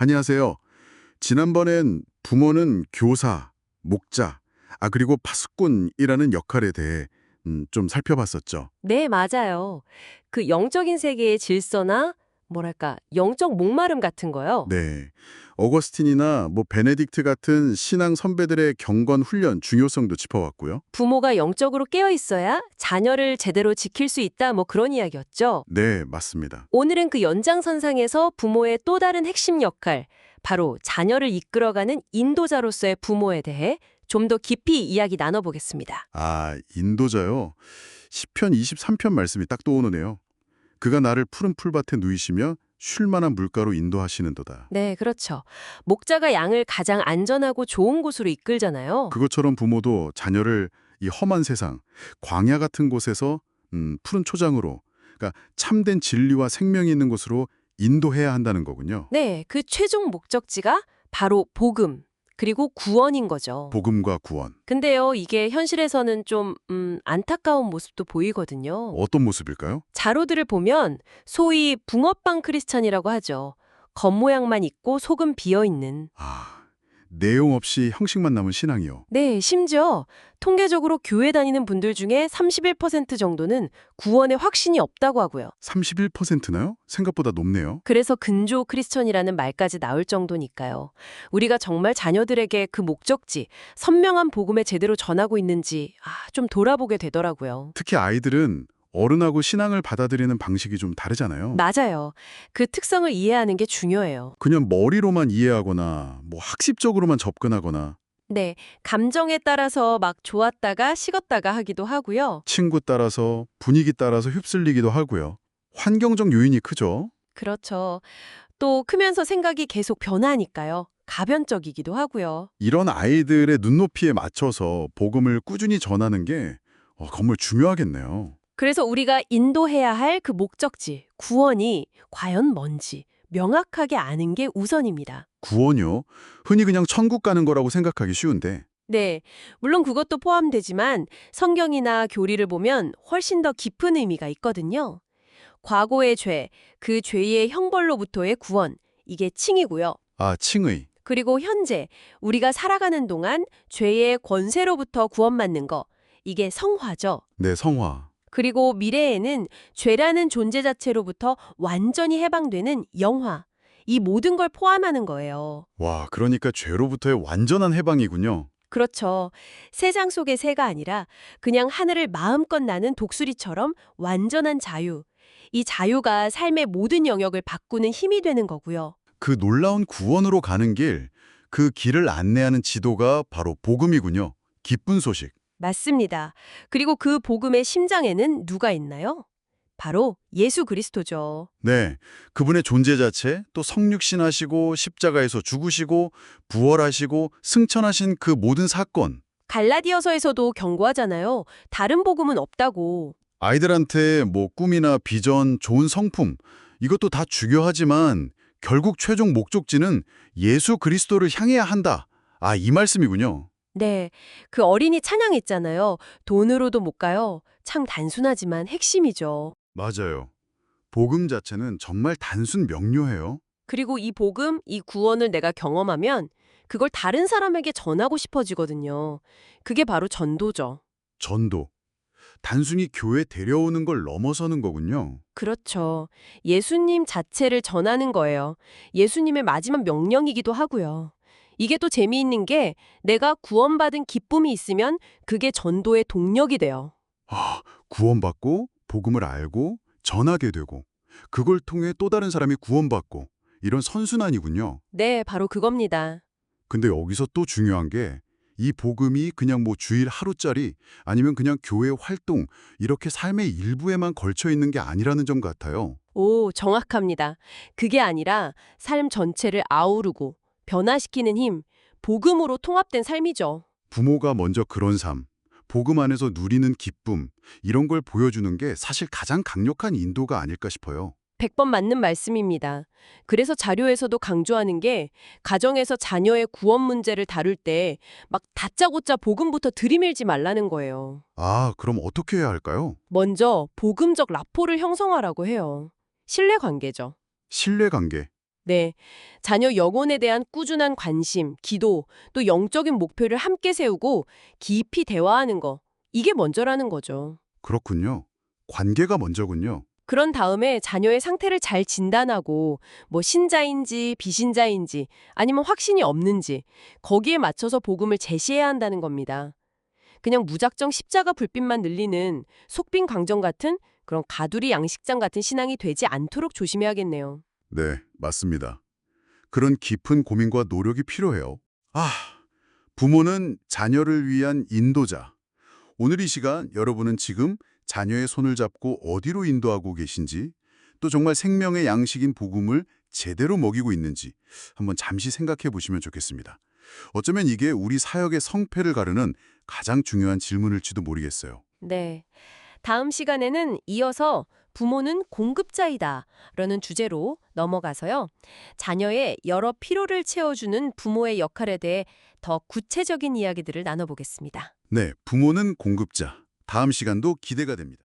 안녕하세요. 지난번엔 부모는 교사, 목자, 그리고 파수꾼이라는 역할에 대해 좀 살펴봤었죠. 네, 맞아요. 그 영적인 세계의 질서나 뭐랄까, 영적 목마름 같은 거요. 네. 어거스틴이나 베네딕트 같은 신앙 선배들의 경건 훈련 중요성도 짚어봤고요. 부모가 영적으로 깨어 있어야 자녀를 제대로 지킬 수 있다, 뭐 그런 이야기였죠. 네, 맞습니다. 오늘은 그 연장선상에서 부모의 또 다른 핵심 역할, 바로 자녀를 이끌어가는 인도자로서의 부모에 대해 좀 더 깊이 이야기 나눠보겠습니다. 인도자요. 시편 23편 말씀이 딱 떠오르네요. 그가 나를 푸른 풀밭에 누이시며 쉴 만한 물가로 인도하시는도다. 네, 그렇죠. 목자가 양을 가장 안전하고 좋은 곳으로 이끌잖아요. 그것처럼 부모도 자녀를 이 험한 세상, 광야 같은 곳에서 푸른 초장으로, 그러니까 참된 진리와 생명이 있는 곳으로 인도해야 한다는 거군요. 네, 그 최종 목적지가 바로 복음, 그리고 구원인 거죠. 복음과 구원. 근데요, 이게 현실에서는 좀, 안타까운 모습도 보이거든요. 어떤 모습일까요? 자료들을 보면 소위 붕어빵 크리스찬이라고 하죠. 겉모양만 있고 속은 비어있는. 내용 없이 형식만 남은 신앙이요. 네, 심지어 통계적으로 교회 다니는 분들 중에 31% 정도는 구원에 확신이 없다고 하고요. 31%나요? 생각보다 높네요. 그래서 근조 크리스천이라는 말까지 나올 정도니까요. 우리가 정말 자녀들에게 그 목적지, 선명한 복음에 제대로 전하고 있는지 좀 돌아보게 되더라고요. 특히 아이들은 어른하고 신앙을 받아들이는 방식이 좀 다르잖아요. 맞아요. 그 특성을 이해하는 게 중요해요. 그냥 머리로만 이해하거나 학습적으로만 접근하거나 네, 감정에 따라서 막 좋았다가 식었다가 하기도 하고요. 친구 따라서 분위기 따라서 휩쓸리기도 하고요. 환경적 요인이 크죠. 그렇죠. 또 크면서 생각이 계속 변하니까요. 가변적이기도 하고요. 이런 아이들의 눈높이에 맞춰서 복음을 꾸준히 전하는 게 정말 중요하겠네요. 그래서 우리가 인도해야 할 그 목적지, 구원이 과연 뭔지 명확하게 아는 게 우선입니다. 구원요? 흔히 그냥 천국 가는 거라고 생각하기 쉬운데 네, 물론 그것도 포함되지만 성경이나 교리를 보면 훨씬 더 깊은 의미가 있거든요. 과거의 죄, 그 죄의 형벌로부터의 구원, 이게 칭이고요. 칭의. 그리고 현재, 우리가 살아가는 동안 죄의 권세로부터 구원받는 거, 이게 성화죠. 네, 성화. 그리고 미래에는 죄라는 존재 자체로부터 완전히 해방되는 영화, 이 모든 걸 포함하는 거예요. 와, 그러니까 죄로부터의 완전한 해방이군요. 그렇죠. 세상 속의 새가 아니라 그냥 하늘을 마음껏 나는 독수리처럼 완전한 자유. 이 자유가 삶의 모든 영역을 바꾸는 힘이 되는 거고요. 그 놀라운 구원으로 가는 길, 그 길을 안내하는 지도가 바로 복음이군요. 기쁜 소식. 맞습니다. 그리고 그 복음의 심장에는 누가 있나요? 바로 예수 그리스도죠. 네, 그분의 존재 자체, 또 성육신하시고 십자가에서 죽으시고 부활하시고 승천하신 그 모든 사건, 갈라디아서에서도 경고하잖아요. 다른 복음은 없다고. 아이들한테 꿈이나 비전, 좋은 성품, 이것도 다 중요하지만 결국 최종 목적지는 예수 그리스도를 향해야 한다. 이 말씀이군요. 네, 그 어린이 찬양 있잖아요. 돈으로도 못 가요. 참 단순하지만 핵심이죠. 맞아요. 복음 자체는 정말 단순 명료해요. 그리고 이 복음, 이 구원을 내가 경험하면 그걸 다른 사람에게 전하고 싶어지거든요. 그게 바로 전도죠. 전도. 단순히 교회 데려오는 걸 넘어서는 거군요. 그렇죠. 예수님 자체를 전하는 거예요. 예수님의 마지막 명령이기도 하고요. 이게 또 재미있는 게 내가 구원받은 기쁨이 있으면 그게 전도의 동력이 돼요. 구원받고 복음을 알고 전하게 되고 그걸 통해 또 다른 사람이 구원받고 이런 선순환이군요. 네, 바로 그겁니다. 근데 여기서 또 중요한 게 이 복음이 그냥 주일 하루짜리 아니면 그냥 교회 활동 이렇게 삶의 일부에만 걸쳐 있는 게 아니라는 점 같아요. 오, 정확합니다. 그게 아니라 삶 전체를 아우르고 변화시키는 힘, 복음으로 통합된 삶이죠. 부모가 먼저 그런 삶, 복음 안에서 누리는 기쁨 이런 걸 보여주는 게 사실 가장 강력한 인도가 아닐까 싶어요. 100번 맞는 말씀입니다. 그래서 자료에서도 강조하는 게 가정에서 자녀의 구원 문제를 다룰 때 막 다짜고짜 복음부터 들이밀지 말라는 거예요. 그럼 어떻게 해야 할까요? 먼저 복음적 라포를 형성하라고 해요. 신뢰 관계죠. 신뢰관계. 네. 자녀 영혼에 대한 꾸준한 관심, 기도, 또 영적인 목표를 함께 세우고 깊이 대화하는 거. 이게 먼저라는 거죠. 그렇군요. 관계가 먼저군요. 그런 다음에 자녀의 상태를 잘 진단하고 뭐 신자인지 비신자인지 아니면 확신이 없는지 거기에 맞춰서 복음을 제시해야 한다는 겁니다. 그냥 무작정 십자가 불빛만 늘리는 속빈 강정 같은 그런 가두리 양식장 같은 신앙이 되지 않도록 조심해야겠네요. 네, 맞습니다. 그런 깊은 고민과 노력이 필요해요. 부모는 자녀를 위한 인도자. 오늘 이 시간 여러분은 지금 자녀의 손을 잡고 어디로 인도하고 계신지, 또 정말 생명의 양식인 복음을 제대로 먹이고 있는지 한번 잠시 생각해 보시면 좋겠습니다. 어쩌면 이게 우리 사역의 성패를 가르는 가장 중요한 질문일지도 모르겠어요. 네. 다음 시간에는 이어서 부모는 공급자이다 라는 주제로 넘어가서요. 자녀의 여러 필요를 채워주는 부모의 역할에 대해 더 구체적인 이야기들을 나눠보겠습니다. 네, 부모는 공급자. 다음 시간도 기대가 됩니다.